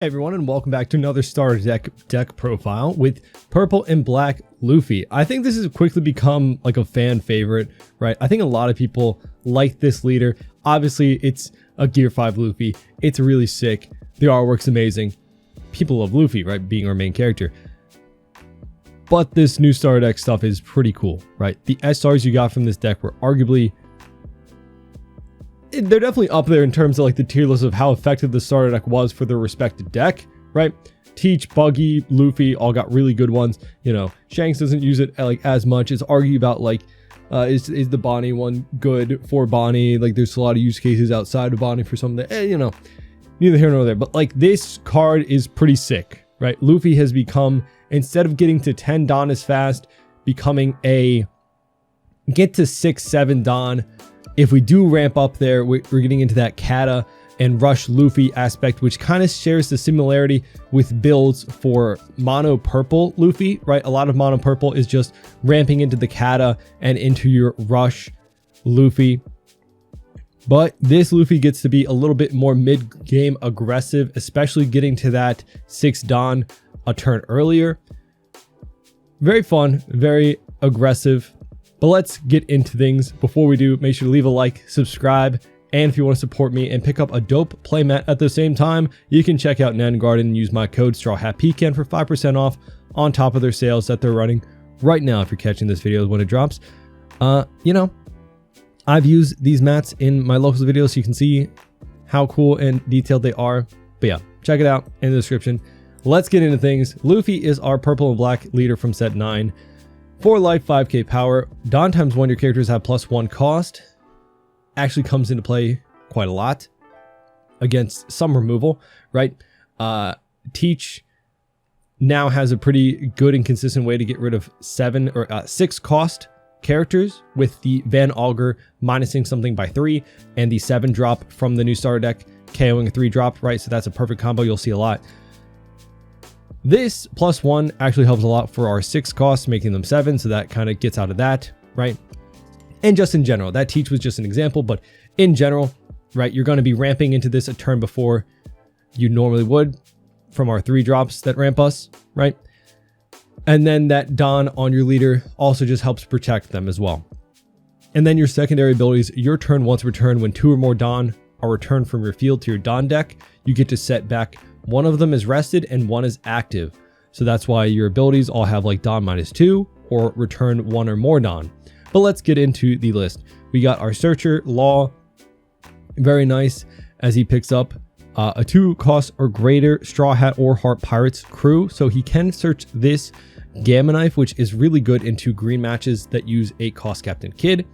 Hey everyone, and welcome back to another starter deck profile with purple and black Luffy. I think this has quickly become like a fan favorite, right? I think a lot of people like this leader. Obviously, it's a Gear 5 Luffy. It's really sick. The artwork's amazing. People love Luffy, right? Being our main character. But this new starter deck stuff is pretty cool, right? The SRs you got from this deck were arguably... they're definitely up there in terms of like the tier list of how effective the starter deck was for their respective deck, right? Teach, Buggy, Luffy all got really good ones. You know, Shanks doesn't use it like as much. It's argued about like, is the Bonnie one good for Bonnie? Like there's a lot of use cases outside of Bonnie for something. You know, neither here nor there. But like this card is pretty sick, right? Luffy has become, instead of getting to 10 Don as fast, becoming a get to 6, 7 Don. If we do ramp up there, we're getting into that Kata and Rush Luffy aspect, which kind of shares the similarity with builds for mono purple Luffy, right? A lot of mono purple is just ramping into the Kata and into your Rush Luffy. But this Luffy gets to be a little bit more mid-game aggressive, especially getting to that 6 Don a turn earlier. Very fun, very aggressive. But let's get into things. Before we do, make sure to leave a like, subscribe, and if you want to support me and pick up a dope playmat at the same time, you can check out Nan Garden and use my code StrawHatPecan for 5% off on top of their sales that they're running right now if you're catching this video when it drops. You know, I've used these mats in my locals videos so you can see how cool and detailed they are. But yeah, check it out in the description. Let's get into things. Luffy is our purple and black leader from set 9. 4 life, 5k power. Don times 1, your characters have +1 cost. Actually comes into play quite a lot against some removal, right? Teach now has a pretty good and consistent way to get rid of 7 or 6 cost characters with the Van Augur minusing something by 3 and the 7 drop from the new starter deck KOing a 3 drop, right? So that's a perfect combo you'll see a lot. This +1 actually helps a lot for our 6 costs, making them 7, so that kind of gets out of that, right? And just in general, that teach was just an example, but in general, right, you're going to be ramping into this a turn before you normally would from our 3 drops that ramp us, right? And then that Don on your leader also just helps protect them as well. And then your secondary abilities, your turn once returned when 2 or more Don are returned from your field to your Don deck, you get to set back one of them is rested and 1 is active. So that's why your abilities all have like Don -2 or return 1 or more Don. But let's get into the list. We got our Searcher, Law, very nice as he picks up a 2 cost or greater Straw Hat or Heart Pirates crew. So he can search this Gamma Knife, which is really good into green matches that use 8 cost Captain Kid.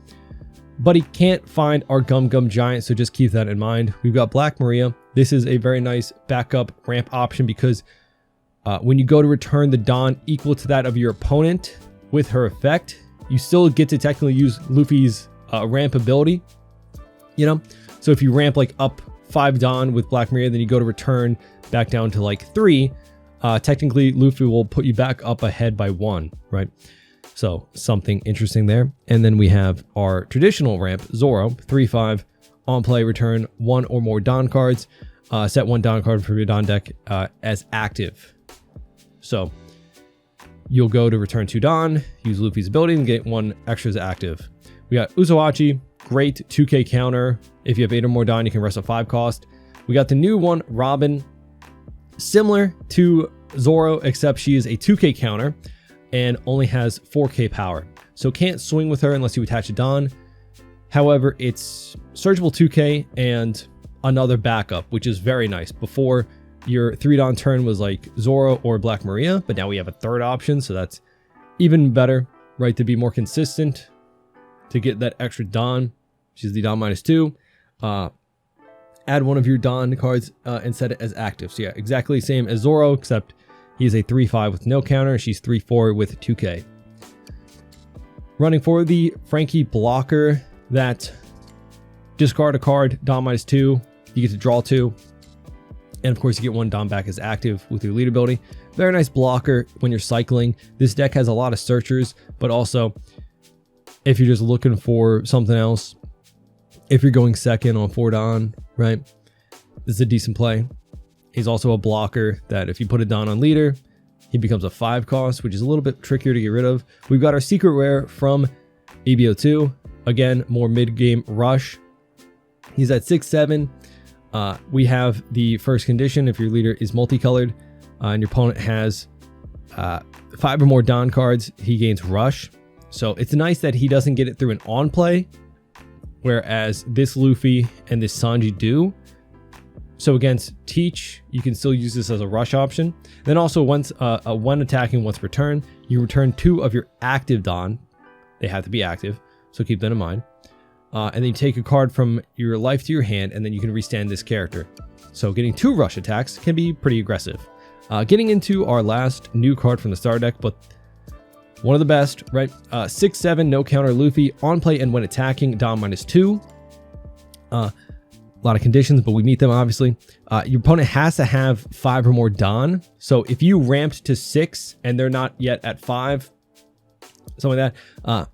But he can't find our Gum Gum Giant, so just keep that in mind. We've got Black Maria. This is a very nice backup ramp option because when you go to return the Don equal to that of your opponent with her effect, you still get to technically use Luffy's ramp ability, you know? So if you ramp like up 5 Don with Black Maria, then you go to return back down to like 3, technically Luffy will put you back up ahead by 1, right? So something interesting there. And then we have our traditional ramp, Zoro, 3/5, on play, return 1 or more Don cards, set 1 Don card from your Don deck as active. So you'll go to return 2 Don, use Luffy's ability and get 1 extra as active. We got Usohachi, great 2k counter. If you have 8 or more Don, you can rest a 5 cost. We got the new one, Robin, similar to Zoro, except she is a 2k counter and only has 4k power. So can't swing with her unless you attach a Don. However, it's searchable 2k and another backup, which is very nice. Before, your 3 Don turn was like Zoro or Black Maria, but now we have a 3rd option, so that's even better, right? To be more consistent, to get that extra Don, which is the Don -2. Add 1 of your Don cards and set it as active. So yeah, exactly the same as Zoro, except he's a 3/5 with no counter. She's 3/4 with 2k. Running for the Frankie blocker, that discard a card, Don -2, you get to draw 2. And of course you get 1 Don back as active with your lead ability. Very nice blocker when you're cycling. This deck has a lot of searchers, but also if you're just looking for something else, if you're going second on 4 Don, right? This is a decent play. He's also a blocker that if you put a Don on leader, he becomes a 5 cost, which is a little bit trickier to get rid of. We've got our secret rare from ABO2. Again, more mid-game rush. He's at 6-7. We have the first condition. If your leader is multicolored and your opponent has 5 or more Don cards, he gains rush. So it's nice that he doesn't get it through an on play, whereas this Luffy and this Sanji do. So against Teach, you can still use this as a rush option. Then also once when attacking once per turn, you return 2 of your active Don. They have to be active, so keep that in mind. And then you take a card from your life to your hand, and then you can restand this character. So getting 2 rush attacks can be pretty aggressive. Getting into our last new card from the starter deck, but one of the best, right? 6-7, no counter Luffy, on play and when attacking, Don -2. A lot of conditions, but we meet them obviously. Your opponent has to have 5 or more Don. So if you ramped to 6 and they're not yet at 5, something like that,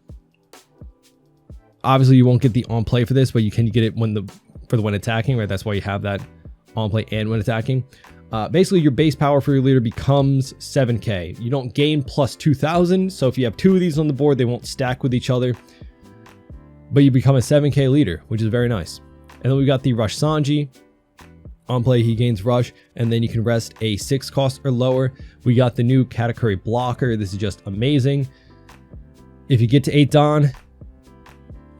obviously you won't get the on play for this, but you can get it when attacking, right? That's why you have that on play and when attacking. Basically your base power for your leader becomes 7k. You don't gain plus 2000, so if you have 2 of these on the board, they won't stack with each other, but you become a 7k leader, which is very nice. And then we got the Rush Sanji. On play, he gains Rush, and then you can rest a 6 cost or lower. We got the new Katakuri blocker. This is just amazing. If you get to 8 Don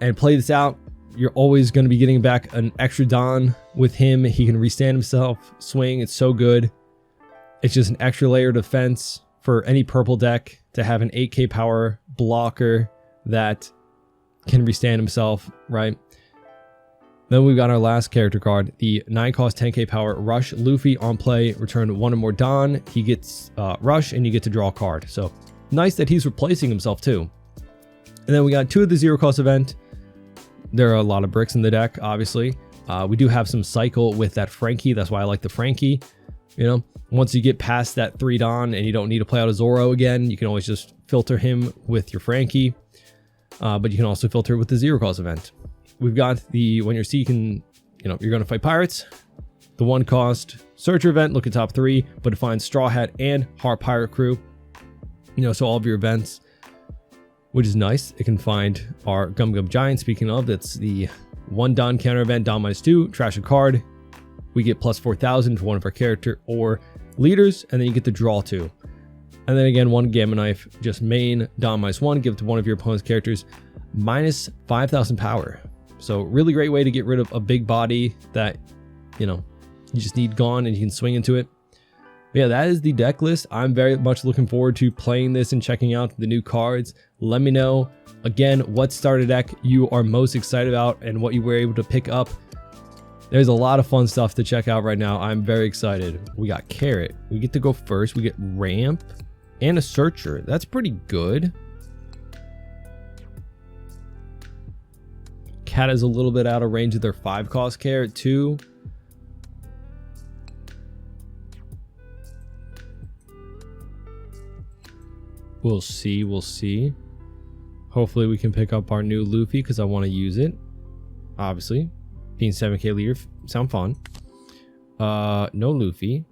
and play this out, you're always going to be getting back an extra Don with him. He can restand himself, swing. It's so good. It's just an extra layer of defense for any purple deck to have an 8k power blocker that can restand himself, right? Then we've got our last character card, the 9 cost 10k power Rush Luffy. On play, return 1 or more Don. He gets Rush and you get to draw a card. So nice that he's replacing himself too. And then we got 2 of the 0 cost event. There are a lot of bricks in the deck, obviously. We do have some cycle with that Frankie. That's why I like the Frankie. You know, once you get past that 3 Don and you don't need to play out a Zoro again, you can always just filter him with your Frankie. But you can also filter with the 0 cost event. We've got the, when you're seeking, you're going to fight pirates, the 1 cost searcher event, look at top 3, but it finds Straw Hat and Heart Pirate Crew. So all of your events, which is nice. It can find our Gum Gum Giant, speaking of, that's the 1 Don counter event, Don -2, trash a card. We get plus 4,000 to one of our character or leaders, and then you get to draw 2. And then again, 1 Gamma Knife, just main, Don -1, give it to one of your opponent's characters, minus 5,000 power. So really great way to get rid of a big body that, you just need gone and you can swing into it. But yeah, that is the deck list. I'm very much looking forward to playing this and checking out the new cards. Let me know, again, what starter deck you are most excited about and what you were able to pick up. There's a lot of fun stuff to check out right now. I'm very excited. We got Carrot. We get to go first. We get Ramp and a Searcher. That's pretty good. Cat is a little bit out of range of their 5 cost Carrot too. We'll see. Hopefully we can pick up our new Luffy because I want to use it. Obviously, being 7k leader sound fun. No Luffy.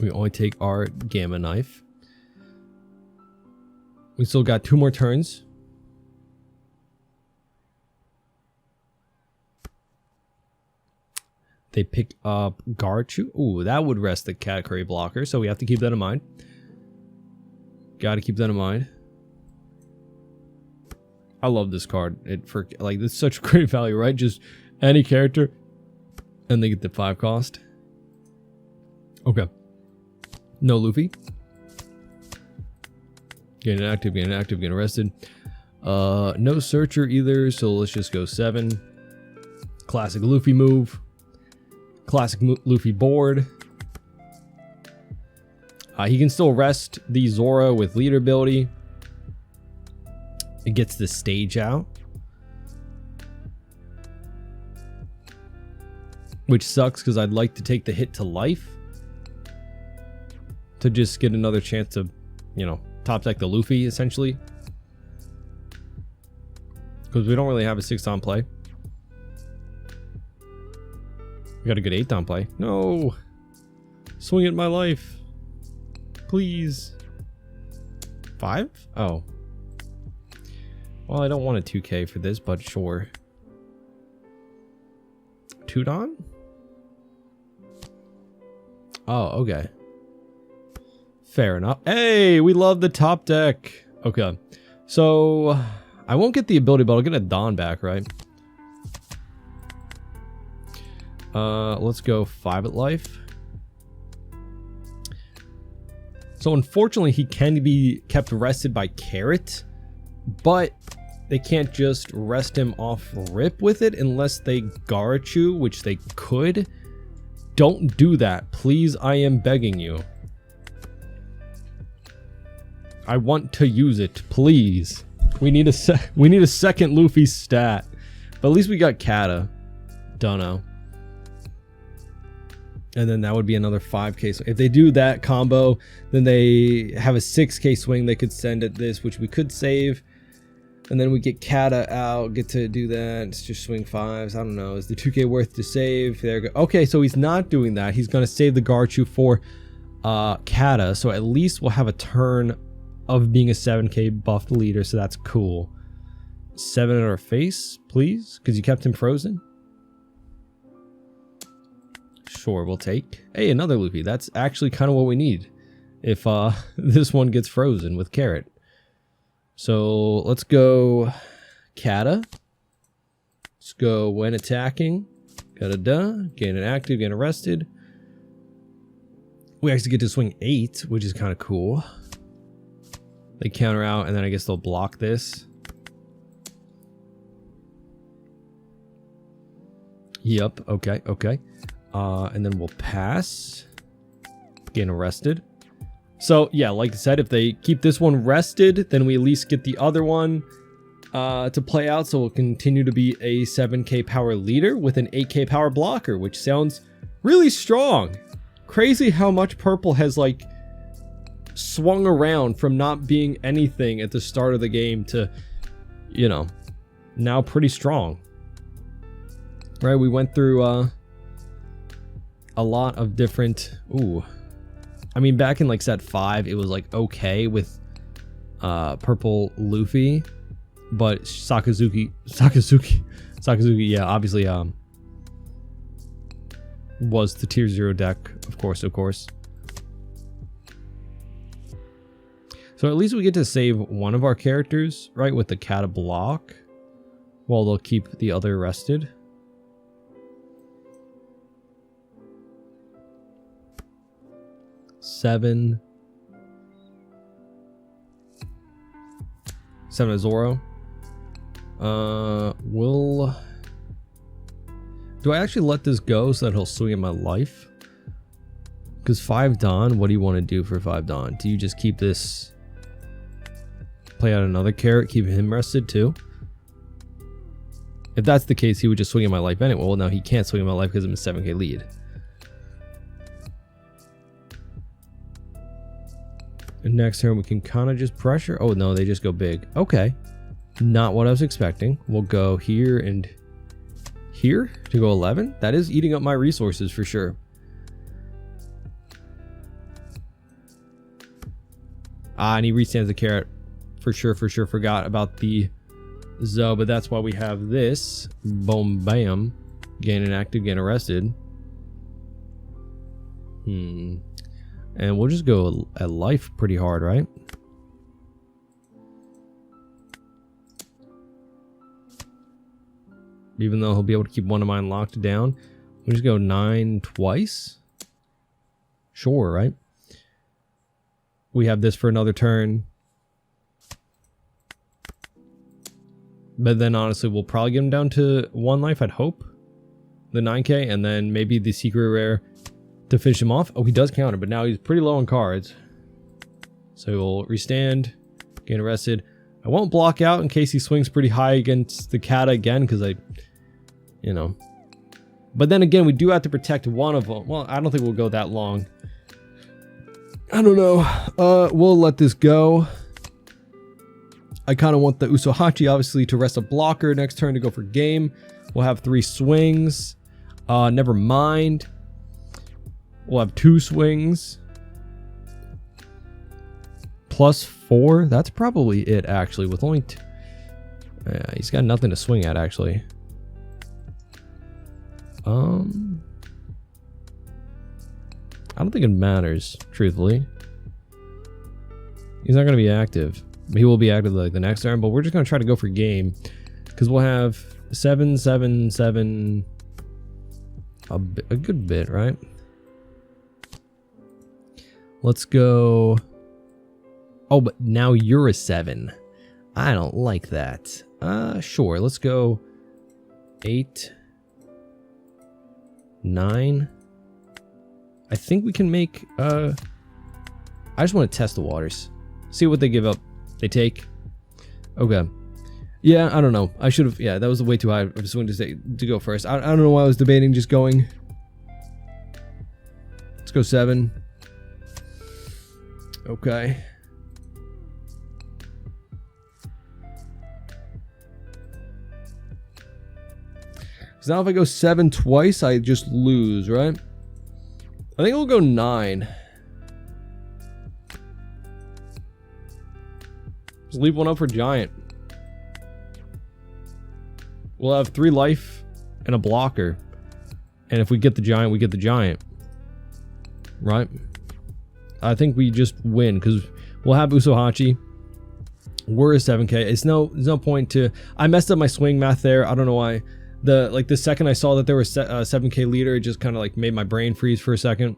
We only take our Gamma Knife. We still got 2 more turns. They pick up Garchu. Ooh, that would rest the Katakuri blocker, so we have to keep that in mind. Got to keep that in mind. I love this card. It's such great value, right? Just any character, and they get the 5 cost. Okay. No Luffy. Getting active, getting arrested. No Searcher either, so let's just go 7. Classic Luffy move. Classic Luffy board. He can still rest the Zoro with leader ability. It gets the stage out, which sucks because I'd like to take the hit to life to just get another chance to, top deck the Luffy essentially, because we don't really have a 6 on play. We got a good 8-down play. No. Swing at my life. Please. 5? Oh. Well, I don't want a 2K for this, but sure. 2-don? Oh, okay. Fair enough. Hey, we love the top deck. Okay. So, I won't get the ability, but I'll get a Don back, right? Let's go 5 at life. So unfortunately, he can be kept rested by Carrot, but they can't just rest him off rip with it unless they Garachu, which they could. Don't do that, please. I am begging you. I want to use it, please. We need a second Luffy stat, but at least we got Kata. Dunno. And then that would be another 5k. So if they do that combo, then they have a 6k swing they could send at this, which we could save. And then we get Kata out, get to do that. It's just swing 5s. I don't know. Is the 2k worth to save? There we go. Okay, so he's not doing that. He's going to save the Garchu for Kata. So at least we'll have a turn of being a 7k buffed leader. So that's cool. 7 at our face, please, because you kept him frozen. Sure, we'll take. Hey, another Luffy. That's actually kind of what we need if this one gets frozen with Carrot. So let's go Kata. Let's go when attacking. Kata, gain an active, gain arrested. We actually get to swing 8, which is kind of cool. They counter out, and then I guess they'll block this. Yep, okay, okay. And then we'll pass. Gain arrested. So, yeah, like I said, if they keep this one rested, then we at least get the other one to play out. So we'll continue to be a 7k power leader with an 8k power blocker, which sounds really strong. Crazy how much purple has, like, swung around from not being anything at the start of the game to, you know, now pretty strong. Right, we went through a lot of different... Ooh. I mean, back in like set 5, it was like okay with purple Luffy, but Sakazuki, yeah, obviously was the tier 0 deck, of course. So at least we get to save one of our characters, right, with the Kata block, while they'll keep the other rested. Seven at Zoro. Do I actually let this go so that he'll swing at my life? Because 5 Don, what do you want to do for 5 Don? Do you just keep this, play out another Carrot, keep him rested too? If that's the case, he would just swing at my life anyway. Well, now he can't swing at my life because I'm a 7k lead. And next turn we can kind of just pressure. Oh no, they just go big. Okay. Not what I was expecting. We'll go here and here to go 11. That is eating up my resources for sure. And he restands the Carrot. For sure. Forgot about the Zoe, but that's why we have this. Boom, bam. Gain an active, gain arrested. And we'll just go at life pretty hard, right? Even though he'll be able to keep one of mine locked down. We'll just go 9 twice. Sure, right? We have this for another turn. But then honestly, we'll probably get him down to 1 life, I'd hope. The 9k, and then maybe the secret rare to finish him off. Oh, he does counter, but now he's pretty low on cards. So we'll restand, gain arrested. I won't block out in case he swings pretty high against the Kata again, because you know. But then again, we do have to protect one of them. Well, I don't think we'll go that long. I don't know. We'll let this go. I kind of want the Usohachi, obviously, to rest a blocker next turn to go for game. We'll have 3 swings. Never mind. We'll have 2 swings. +4. That's probably it, actually, with only yeah, he's got nothing to swing at, actually. I don't think it matters, truthfully. He's not going to be active. He will be active like the next turn, but we're just going to try to go for game. Because we'll have 7, 7, 7. A good bit, right? Let's go. Oh, but now you're a 7. I don't like that. Sure. Let's go 8, 9. I think we can make, I just want to test the waters. See what they give up. They take. Okay. Yeah, I don't know. I should have, yeah, that was way too high of a swing to go first. I don't know why I was debating just going. Let's go 7. Okay. So now if I go 7 twice, I just lose, right? I think I'll go 9. Just leave one up for giant. We'll have 3 life and a blocker. And if we get the giant, we get the giant. Right? I think we just win because we'll have Usohachi. We're a 7k. There's no point to. I messed up my swing math there. I don't know why. The second I saw that there was a 7k leader, it just kind of like made my brain freeze for a second.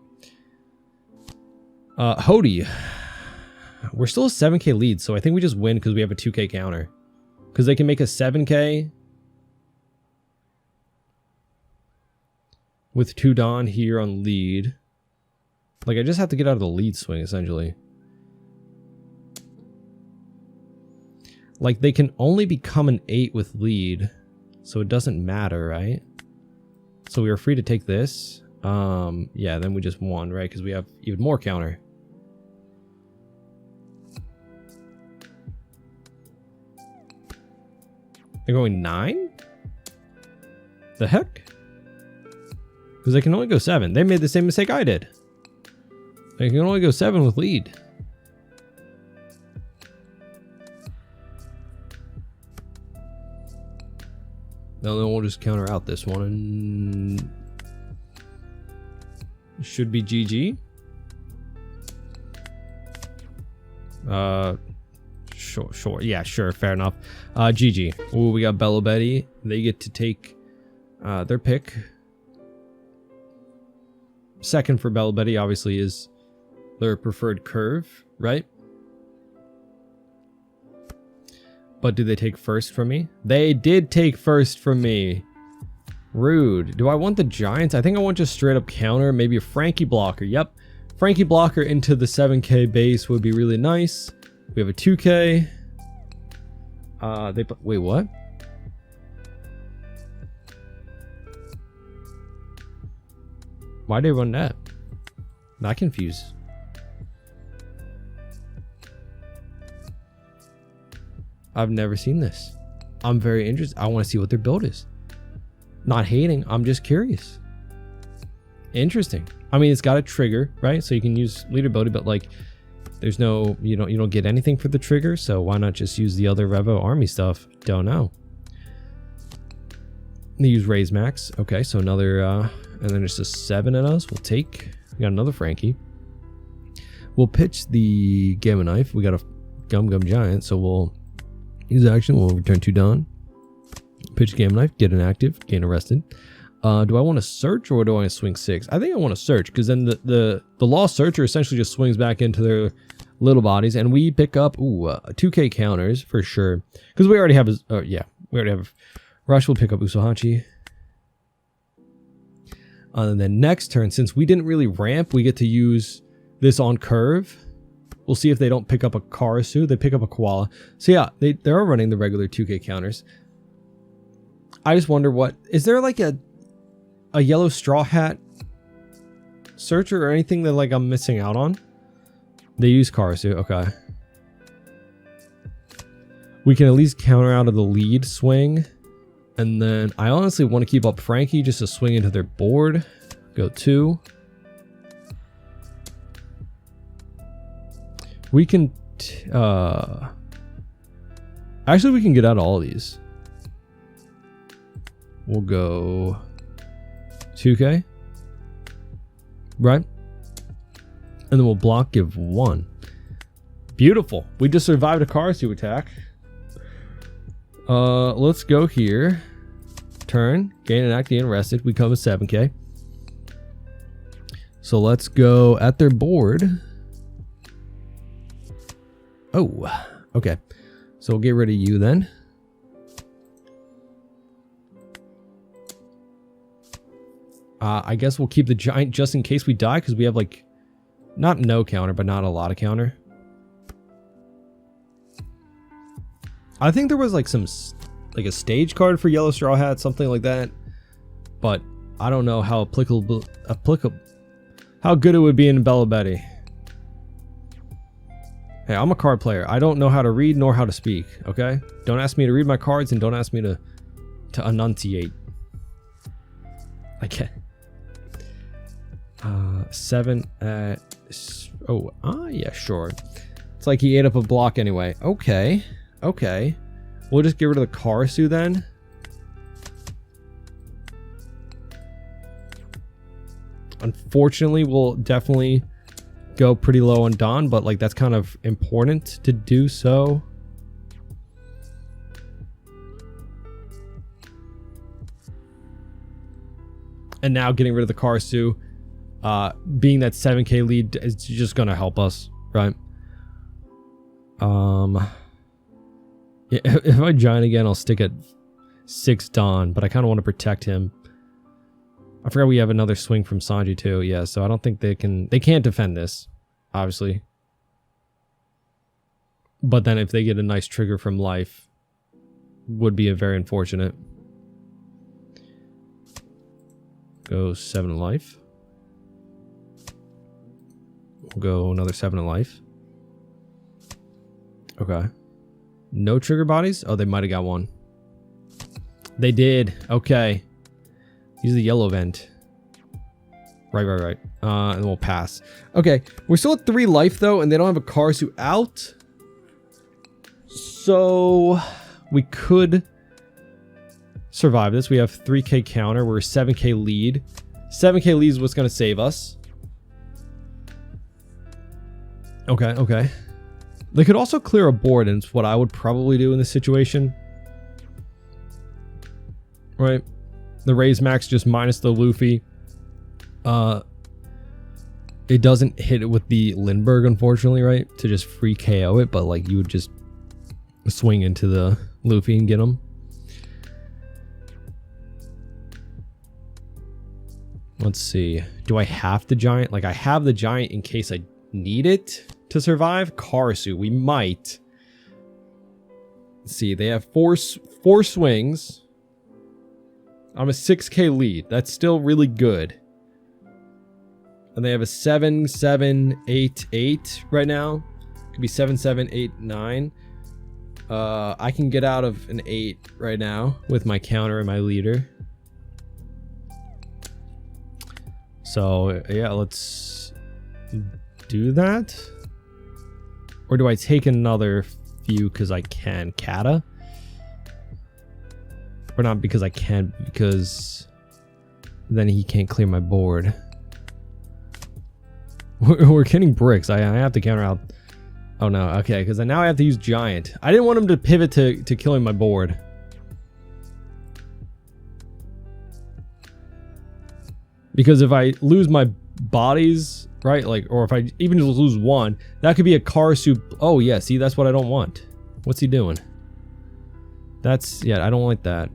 Hody. We're still a 7k lead, so I think we just win because we have a 2k counter. Because they can make a 7k with 2 Don here on lead. Like, I just have to get out of the lead swing, essentially. Like, they can only become an 8 with lead, so it doesn't matter, right? So we are free to take this. Yeah, then we just won, right? Because we have even more counter. They're going 9? The heck? Because they can only go 7. They made the same mistake I did. They can only go 7 with lead. Now then we'll just counter out this one. And should be GG. Sure. Yeah, sure. Fair enough. GG. Ooh, we got Bello Betty. They get to take their pick. Second for Bello Betty, obviously, is their preferred curve, right? But did they take first from me? They did take first from me. Rude. Do I want the Giants? I think I want just straight up counter. Maybe a Frankie blocker. Yep. Frankie blocker into the 7k base would be really nice. We have a 2k. Wait, what? Why'd they run that? Not confused. I've never seen this. I'm very interested. I want to see what their build is. Not hating. I'm just curious. Interesting. I mean, it's got a trigger, right? So you can use leader ability, but like, there's no, you don't get anything for the trigger. So why not just use the other Revo army stuff? Don't know. They use Raise Max. Okay, so another, and then there's just 7 in us. We'll take. We got another Frankie. We'll pitch the Gamma Knife. We got a Gum Giant, so we'll use action. We'll return 2 Don. Pitch Gamma Knife. Get inactive. Gain arrested. Do I want to search or do I want to swing 6? I think I want to search because then the Lost Searcher essentially just swings back into their little bodies and we pick up 2k counters for sure because we already have we already have Rush. Will pick up Usohachi. And then next turn, since we didn't really ramp, we get to use this on curve. We'll see if they don't pick up a Karasu. They pick up a Koala. So yeah, they are running the regular 2k counters. I just wonder what is there like a yellow straw hat searcher or anything that like I'm missing out on? They use Karasu. Okay. We can at least counter out of the lead swing. And then I honestly want to keep up Frankie just to swing into their board. Go 2. We can... actually, we can get out of all of these. We'll go 2K. Right? And then we'll block, give 1. Beautiful. We just survived a Karasu attack. Let's go here. Turn. Gain an active and rested. We come with 7K. So let's go at their board. Oh, okay. So we'll get rid of you then. I guess we'll keep the giant just in case we die, because we have like, not no counter, but not a lot of counter. I think there was like some, like a stage card for Yellow Straw Hat, something like that. But I don't know how applicable, how good it would be in Bella Betty. Hey, I'm a card player. I don't know how to read nor how to speak, okay? Don't ask me to read my cards and don't ask me to enunciate. I can't. 7 at... yeah, sure. It's like he ate up a block anyway. Okay. Okay. We'll just get rid of the Karasu then. Unfortunately, we'll definitely go pretty low on Don, but like that's kind of important to do so. And now getting rid of the Karasu, being that 7K lead is just gonna help us, right? If I giant again, I'll stick at 6 Don, but I kind of want to protect him. I forgot we have another swing from Sanji too. Yeah, so I don't think they can't defend this, obviously. But then if they get a nice trigger from life, would be a very unfortunate. Go 7 life. We'll go another 7 life. Okay. No trigger bodies? Oh, they might have got one. They did. Okay. Use the yellow vent. Right. And we'll pass. Okay. We're still at 3 life, though, and they don't have a Karasu out. So we could survive this. We have 3K counter. We're 7K lead. 7K lead is what's going to save us. Okay. They could also clear a board, and it's what I would probably do in this situation. Right? The raise max just minus the Luffy. It doesn't hit it with the Lindbergh, unfortunately, right? To just free KO it, but like you would just swing into the Luffy and get him. Let's see. Do I have the giant? Like I have the giant in case I need it to survive. Karasu, we might. Let's see, they have four swings. I'm a 6K lead. That's still really good. And they have a 7, 7, 8, 8 right now. Could be 7, 7, 8, 9. I can get out of an 8 right now with my counter and my leader. So yeah, let's do that. Or do I take another few because I can kata? Or not because I can, because then he can't clear my board. We're getting bricks. I have to counter out. Oh no, okay, because now I have to use giant. I didn't want him to pivot to killing my board. Because if I lose my bodies, right, like, or if I even just lose one, that could be a Karasu. Oh yeah, see, that's what I don't want. What's he doing? That's, yeah, I don't like that.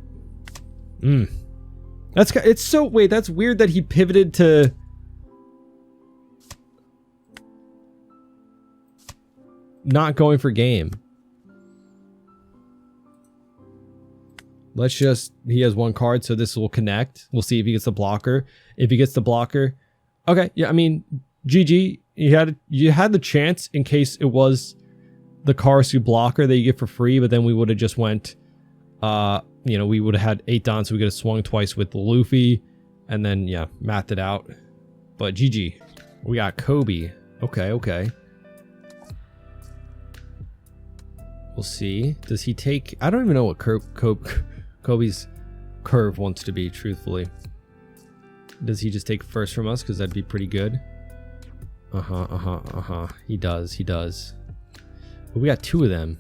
It's so, wait, that's weird that he pivoted to... not going for game. Let's just, he has 1 card, so this will connect. We'll see if he gets the blocker. If he gets the blocker, okay, yeah, I mean, GG. You had the chance in case it was the Karasu blocker that you get for free, but then we would have just went You know, we would have had 8 Don, so we could have swung twice with Luffy, and then, yeah, mathed it out. But GG. We got Kobe. Okay, okay. We'll see. Does he take... I don't even know what Kobe's curve wants to be, truthfully. Does he just take first from us? Because that'd be pretty good. He does, he does. But we got 2 of them.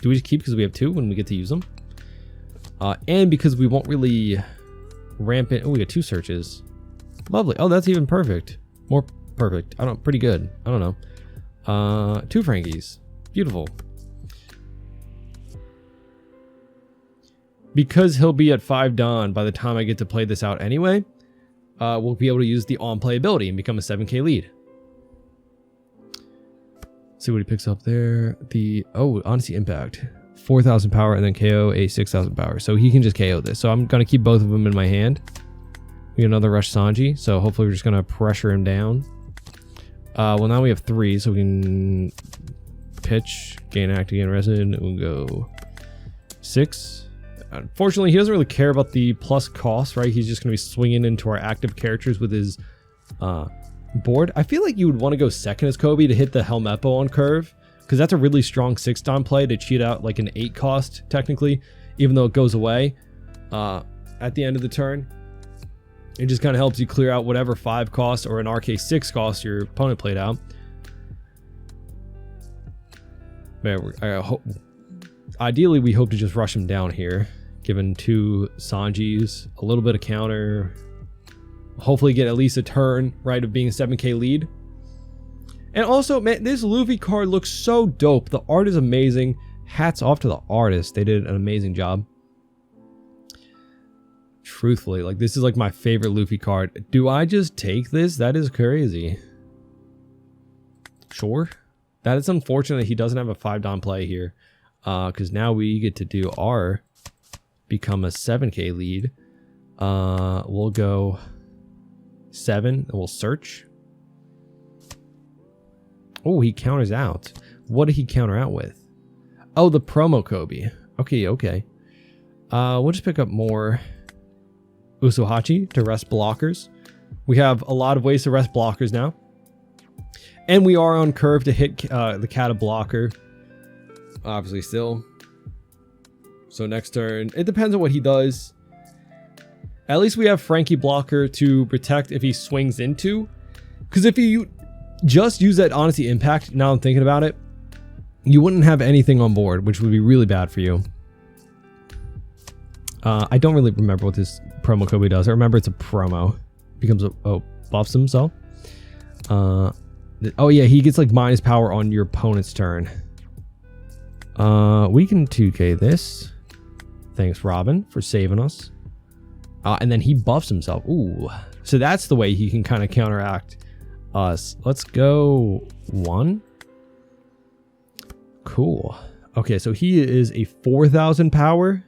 Do we just keep because we have 2 when we get to use them? And because we won't really ramp it. Oh, we got 2 searches. Lovely. Oh, that's even perfect. More perfect. I don't... Pretty good. I don't know. 2 Frankies. Beautiful. Because he'll be at 5 Don by the time I get to play this out anyway, we'll be able to use the on-play ability and become a 7k lead. See what he picks up there. The... Oh, Honesty Impact. 4,000 power and then KO a 6,000 power. So he can just KO this. So I'm going to keep both of them in my hand. We get another Rush Sanji. So hopefully we're just going to pressure him down. Well, now we have 3. So we can pitch, gain active, gain resident. We'll go 6. Unfortunately, he doesn't really care about the plus cost, right? He's just going to be swinging into our active characters with his board. I feel like you would want to go second as Kobe to hit the Helmeppo on curve, because that's a really strong 6 Don play to cheat out like an 8 cost, technically, even though it goes away at the end of the turn. It just kind of helps you clear out whatever 5 cost or an RK 6 cost your opponent played out. Man, ideally, we hope to just rush him down here, given 2 Sanjis, a little bit of counter, hopefully get at least a turn, right, of being a 7k lead. And also, man, this Luffy card looks so dope. The art is amazing. Hats off to the artist. They did an amazing job. Truthfully, like, this is like my favorite Luffy card. Do I just take this? That is crazy. Sure. That is unfortunate he doesn't have a 5 Don play here. Because now we get to do our become a 7k lead. We'll go 7 and we'll search. Oh, he counters out. What did he counter out with? Oh, the promo Kobe. Okay, okay. We'll just pick up more Usuhachi to rest blockers. We have a lot of ways to rest blockers now. And we are on curve to hit the Kata blocker. Obviously still. So next turn, it depends on what he does. At least we have Frankie blocker to protect if he swings into. Because if you just use that Honesty Impact, now I'm thinking about it, you wouldn't have anything on board, which would be really bad for you. I don't really remember what this promo Kobe does. I remember it's a promo. Becomes a... Oh, buffs himself. Oh yeah, he gets like minus power on your opponent's turn. We can 2k this. Thanks, Robin, for saving us. And then he buffs himself. Ooh. So that's the way he can kind of counteract us. Let's go 1. Cool. Okay, so he is a 4,000 power.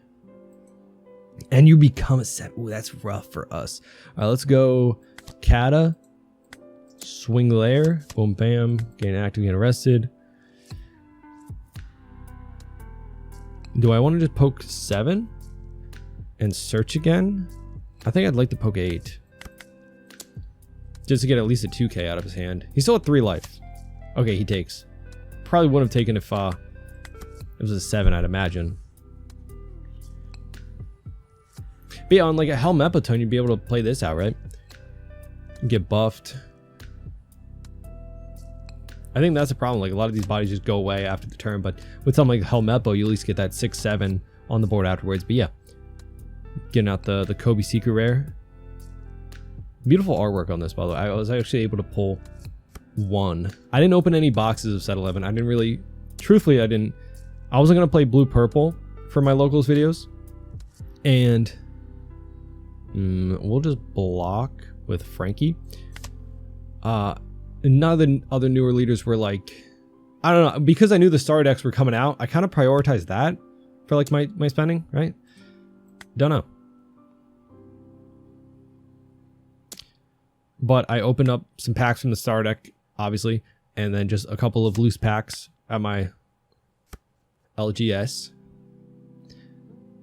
And you become a 7. Ooh, that's rough for us. All right, let's go Kata. Swing layer. Boom, bam. Gain active, get arrested. Do I want to just poke 7 and search again? I think I'd like to poke 8. Just to get at least a 2k out of his hand. He's still at 3 life. Okay, he takes. Probably wouldn't have taken if it was a 7, I'd imagine. But yeah, on like a Helmeppo turn, you'd be able to play this out, right? Get buffed. I think that's the problem. Like, a lot of these bodies just go away after the turn, but with something like Helmeppo, you at least get that 6-7 on the board afterwards. But yeah, getting out the Kobe Secret Rare. Beautiful artwork on this, by the way. I was actually able to pull 1. I didn't open any boxes of set 11. I didn't really... Truthfully, I wasn't going to play blue-purple for my locals videos. And we'll just block with Frankie. None of the other newer leaders were like... I don't know. Because I knew the star decks were coming out, I kind of prioritized that for like my spending, right? Don't know. But I opened up some packs from the star deck, obviously, and then just a couple of loose packs at my LGS.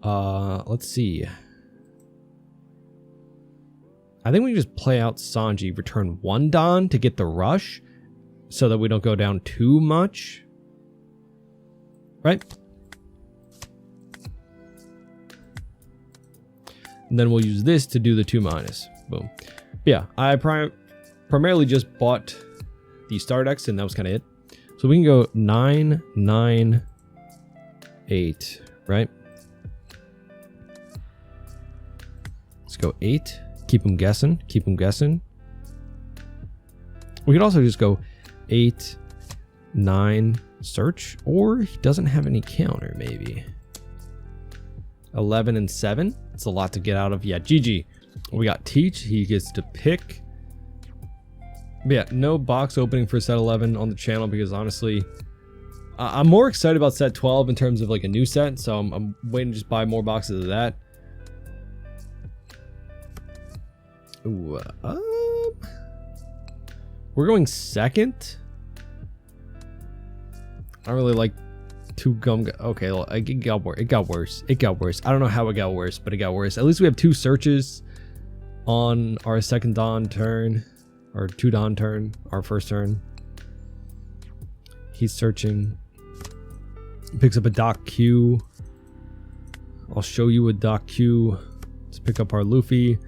Let's see. I think we can just play out Sanji, return 1 Don to get the rush so that we don't go down too much. Right? And then we'll use this to do the 2-. Boom. But yeah, I primarily just bought the star decks, and that was kind of it. So we can go 9, 9, 8, right? Let's go 8. Keep them guessing. Keep them guessing. We could also just go 8, 9, search. Or he doesn't have any counter, maybe. 11 and 7. It's a lot to get out of. Yeah, GG. We got Teach. He gets to pick. But yeah, no box opening for set 11 on the channel because honestly, I'm more excited about set 12 in terms of like a new set. So I'm waiting to just buy more boxes of that. Ooh, we're going second. I don't really like 2 gum. Okay, well, it got worse. It got worse. It got worse. I don't know how it got worse, but it got worse. At least we have 2 searches on our second Don turn, or 2 Don turn, our first turn. He's searching. Picks up a Doc Q. I'll show you a Doc Q. Let's pick up our Luffy.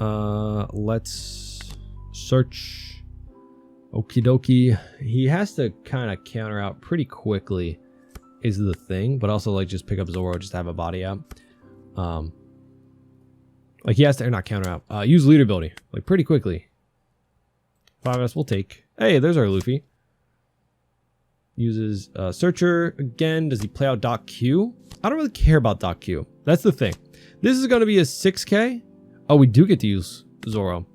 Let's search. Okie dokie. He has to kind of counter out pretty quickly is the thing, but also like just pick up Zoro just to have a body out. Like he has to, or not counter out, use leader ability like pretty quickly. 5S we'll take. Hey, there's our Luffy. Uses searcher again. Does he play out Doc Q? I don't really care about Doc Q. That's the thing. This is going to be a 6K. Oh, we do get to use Zoro.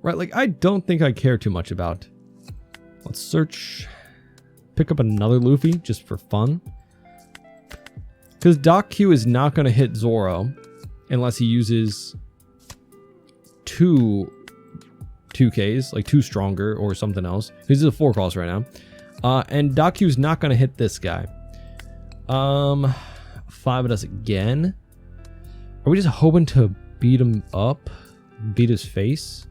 Right, like I don't think I care too much about. Let's search. Pick up another Luffy just for fun. Because Doc Q is not going to hit Zoro unless he uses 2Ks, like 2 stronger or something else. This is a 4 cost right now. And Doc Q is not going to hit this guy. 5 of us again. Are we just hoping to beat him up? Beat his face?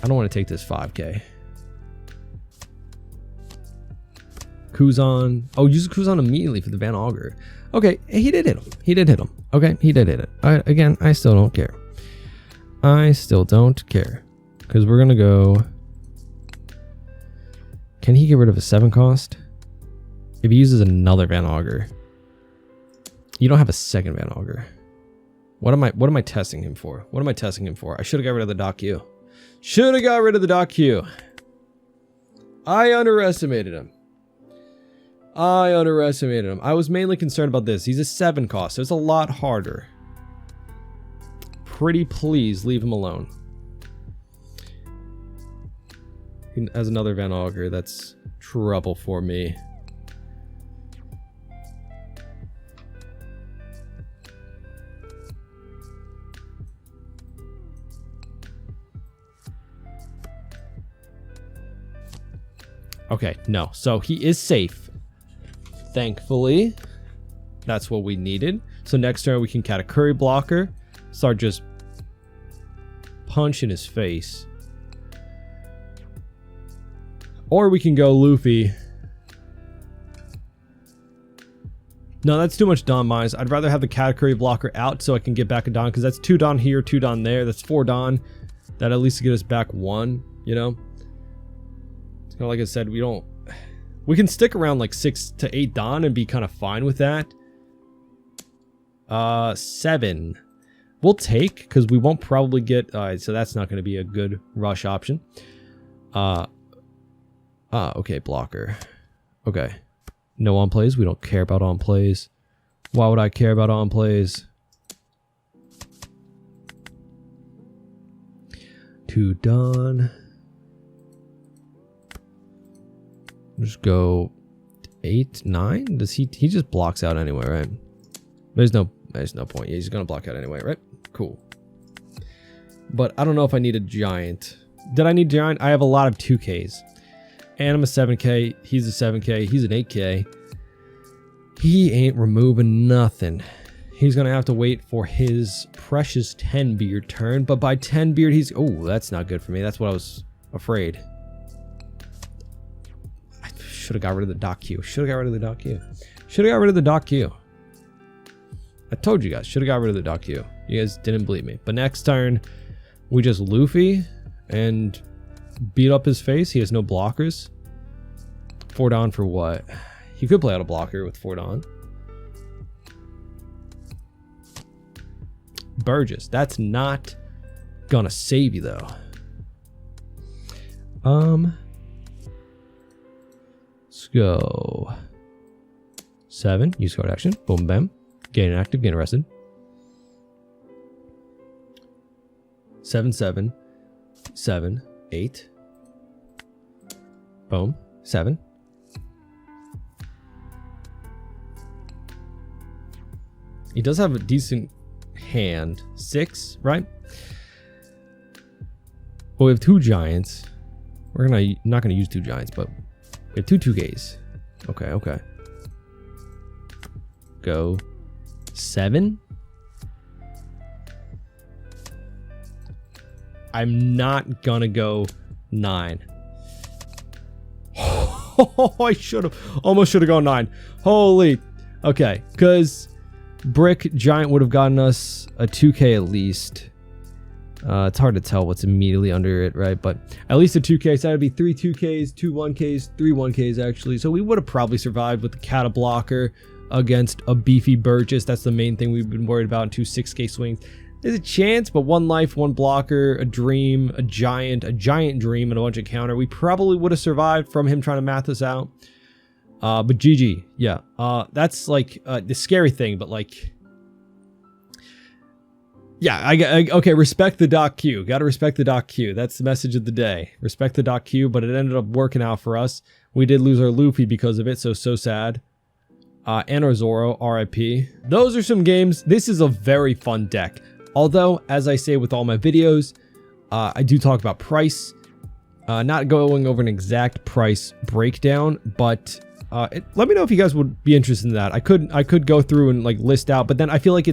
I don't want to take this 5K. Kuzan. Oh, use Kuzan immediately for the Van Augur. Okay, he did hit him. He did hit him. Okay, he did hit it. Again, I still don't care. I still don't care. Because we're going to go... Can he get rid of a 7 cost? If he uses another Van Augur. You don't have a second Van Augur. What am I testing him for? What am I testing him for? I should have got rid of the Doc Q. Should have got rid of the Doc Q. I underestimated him. I was mainly concerned about this. He's a 7 cost, so it's a lot harder. Pretty please leave him alone. He has another Van Augur. That's trouble for me. Okay, no. So he is safe. Thankfully. That's what we needed. So next turn we can Katakuri blocker. Start just punching his face. Or we can go Luffy. No, that's too much Don Mines. I'd rather have the Katakuri blocker out so I can get back a Don. Because that's 2 Don here, 2 Don there. That's 4 Don. That at least get us back 1, you know? Kind of like I said, we can stick around like 6 to 8 Don and be kind of fine with that. 7 we'll take because we won't probably get so that's not going to be a good rush option. Okay, blocker. Okay, no on plays. We don't care about on plays. Why would I care about on plays? 2 Don. Just go 8, 9. Does he just blocks out anyway, right? There's no point. Yeah, he's gonna block out anyway, right? Cool. But I don't know if I need a giant. Did I need giant? I have a lot of 2Ks. And I'm a 7K. He's a 7K. He's an 8K. He ain't removing nothing. He's going to have to wait for his precious 10 beard turn. But by 10 beard, he's... Oh, that's not good for me. That's what I was afraid. I should have got rid of the dock queue. Should have got rid of the dock queue. Should have got rid of the dock queue. I told you guys. Should have got rid of the dock queue. You guys didn't believe me. But next turn, we just Luffy and beat up his face. He has no blockers. Fordon for what? He could play out a blocker with Fordon. Burgess. That's not gonna save you though. Let's go. 7. Use card action. Boom, bam. Gain inactive. Gain arrested. 7, 7. 7, 8. Boom. 7. He does have a decent hand. 6, right? Well, we have 2 giants. We're not gonna use 2 giants, but we have 2 2Ks. Okay, okay. Go 7. I'm not gonna go 9. Oh, I almost should have gone 9. Holy. Okay, because Brick Giant would have gotten us a 2K at least. It's hard to tell what's immediately under it, right? But at least a 2K. So that'd be 3 2Ks, 2 1Ks, 3 1Ks actually. So we would have probably survived with the Kata blocker against a beefy Burgess. That's the main thing we've been worried about in 2 6K swings. There's a chance, but 1 life, 1 blocker, a dream, a giant dream, and a bunch of counter. We probably would have survived from him trying to math us out. But GG, yeah. That's like the scary thing, but like, yeah, okay, respect the dock queue. Gotta respect the dock queue. That's the message of the day. Respect the dock queue, but it ended up working out for us. We did lose our Luffy because of it, so sad. And our Zoro, RIP. Those are some games. This is a very fun deck. Although, as I say with all my videos, I do talk about price. Not going over an exact price breakdown, but let me know if you guys would be interested in that. I could go through and like list out, but then I feel like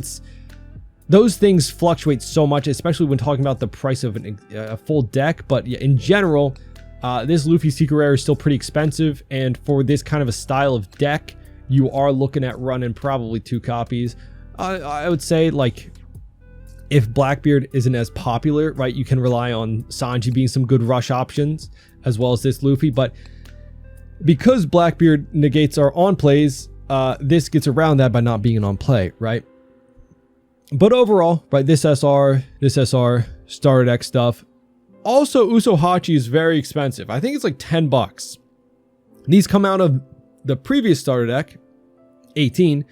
those things fluctuate so much, especially when talking about the price of a full deck. But yeah, in general, this Luffy Secret Rare is still pretty expensive, and for this kind of a style of deck, you are looking at running probably 2 copies. I would say, like, if Blackbeard isn't as popular, right, you can rely on Sanji being some good rush options, as well as this Luffy. But because Blackbeard negates our on plays, this gets around that by not being an on play, right? But overall, right, this SR, starter deck stuff. Also, Usohachi is very expensive. I think it's like 10 bucks. These come out of the previous starter deck, 18.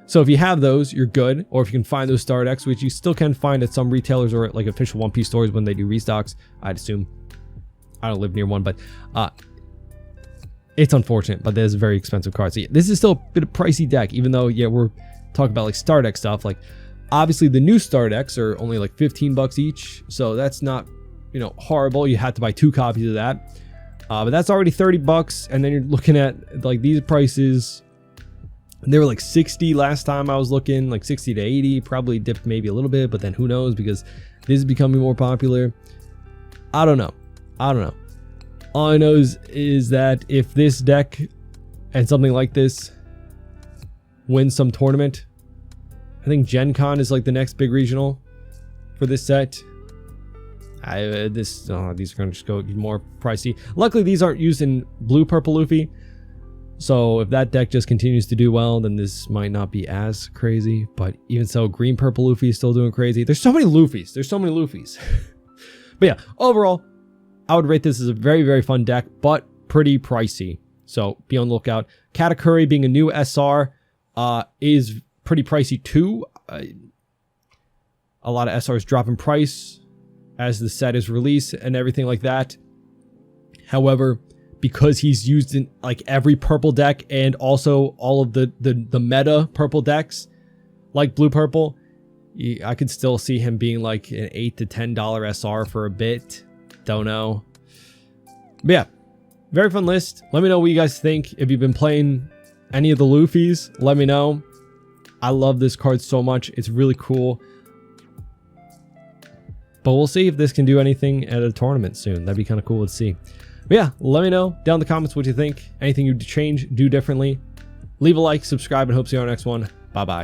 So if you have those, you're good. Or if you can find those starter decks, which you still can find at some retailers or at like official One Piece stores when they do restocks, I'd assume. I don't live near one, but it's unfortunate, but there's a very expensive card. So yeah, this is still a bit of pricey deck, even though, yeah, we're talking about like starter deck stuff. Like, obviously the new starter decks are only like 15 bucks each. So that's not, you know, horrible. You had to buy 2 copies of that. But that's already 30 bucks. And then you're looking at like these prices. They were like 60 last time I was looking, like 60 to 80, probably dipped maybe a little bit, but then who knows, because this is becoming more popular. I don't know. All I know is that if this deck and something like this wins some tournament, I think Gen Con is like the next big regional for this set. These are going to just go more pricey. Luckily, these aren't used in blue purple Luffy. So if that deck just continues to do well, then this might not be as crazy. But even so, green purple Luffy is still doing crazy. There's so many Luffys. But yeah, overall, I would rate this as a very, very fun deck, but pretty pricey. So be on the lookout. Katakuri being a new SR is pretty pricey too. A lot of SRs drop in price as the set is released and everything like that. However, because he's used in like every purple deck and also all of the meta purple decks, like blue purple, I could still see him being like an $8 to $10 SR for a bit. Don't know. But yeah, very fun list. Let me know what you guys think. If you've been playing any of the Luffys, let me know. I love this card so much. It's really cool. But we'll see if this can do anything at a tournament soon. That'd be kind of cool to see. But yeah, let me know down in the comments what you think. Anything you'd change, do differently. Leave a like, subscribe, and hope to see you on our next one. Bye-bye.